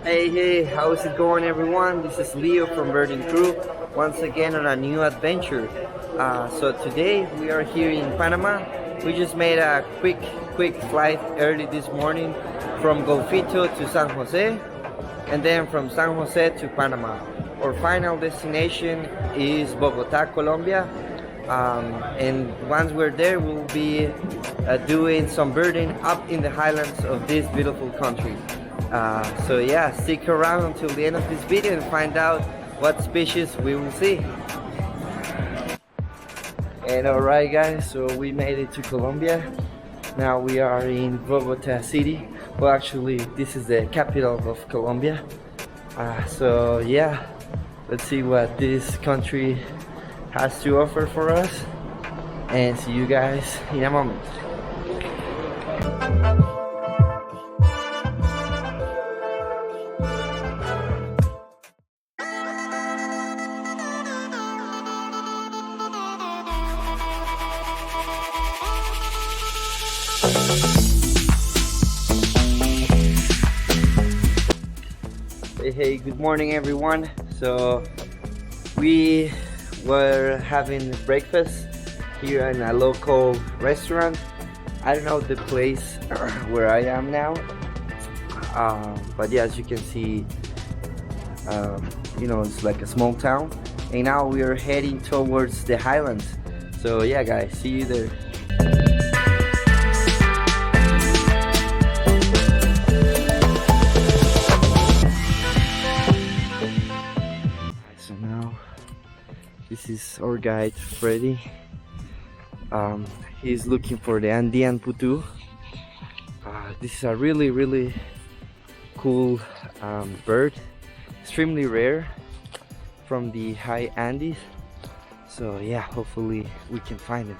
Hey, how's it going, everyone? This is Leo from Birding Crew, once again on a new adventure. So today we are here in Panama. We just made a quick flight early this morning from Golfito to San Jose, and then from San Jose to Panama. Our final destination is Bogota, Colombia. And once we're there, we'll be doing some birding up in the highlands of this beautiful country. So yeah, stick around until the end of this video and find out what species we will see. And alright guys, so we made it to Colombia. Now we are in Bogota city. Well, actually this is the capital of Colombia. So yeah, let's see what this country has to offer for us, and see you guys in a moment. Hey, good morning everyone. So we were having breakfast here in a local restaurant. I don't know the place where I am now, but yeah, as you can see, you know, it's like a small town, and now we are heading towards the highlands. So yeah guys, see you there. So now this is our guide Freddy. He's looking for the Andean putu. This is a really cool bird, extremely rare from the high Andes. So yeah, hopefully we can find it.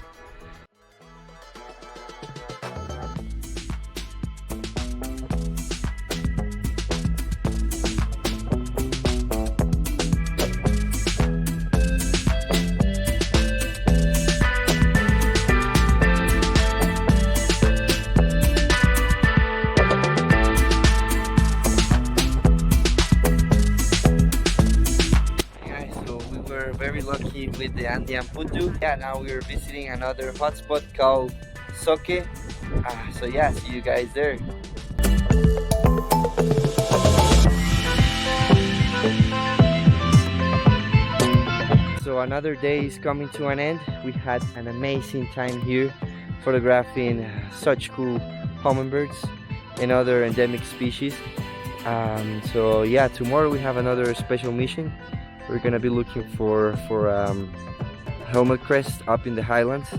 Very lucky with the Andean putu. Yeah, now we are visiting another hotspot called Soque. So yeah, see you guys there. So another day is coming to an end. We had an amazing time here photographing such cool hummingbirds and other endemic species. So yeah, tomorrow we have another special mission. We're gonna be looking for Helmetcrest up in the highlands.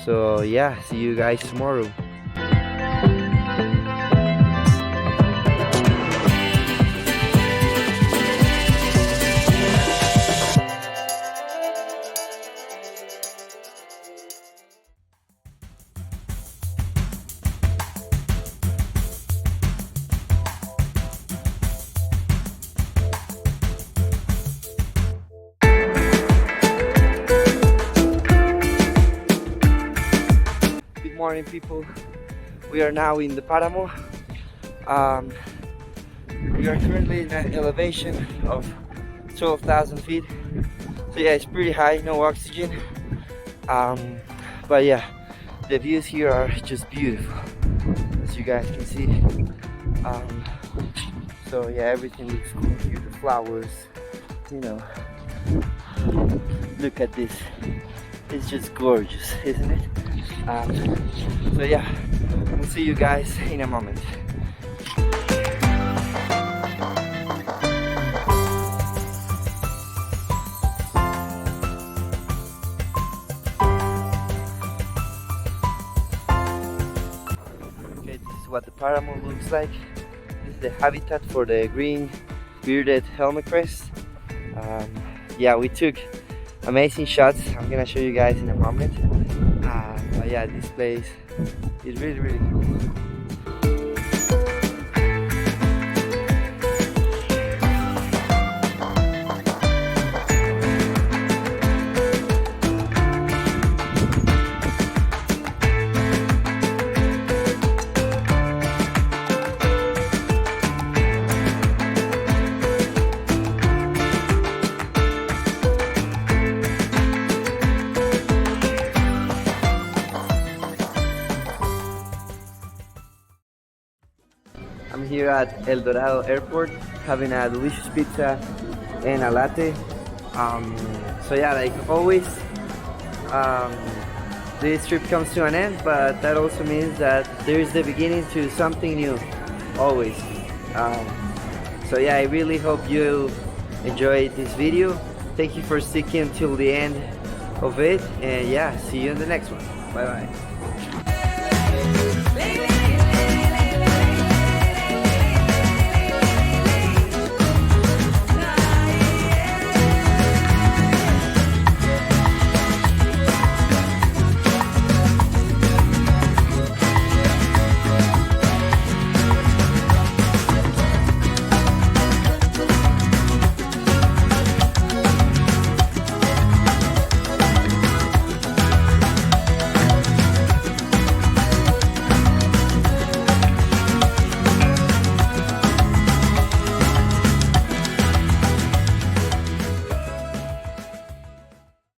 So yeah, see you guys tomorrow. Morning people, we are now in the Paramo. We are currently in an elevation of 12,000 feet, so yeah, it's pretty high, no oxygen, but yeah, the views here are just beautiful, as you guys can see. So yeah, everything looks cool here, the flowers, you know, look at this, it's just gorgeous, isn't it? So yeah, we'll see you guys in a moment. Okay, this is what the Paramo looks like. This is the habitat for the green-bearded Helmetcrest. Yeah, we took amazing shots. I'm gonna show you guys in a moment. But yeah, this place is really cool. I'm here at El Dorado Airport having a delicious pizza and a latte. So yeah, like always, this trip comes to an end, but that also means that there is the beginning to something new, always. So yeah, I really hope you enjoyed this video. Thank you for sticking till the end of it, and yeah, see you in the next one. Bye bye.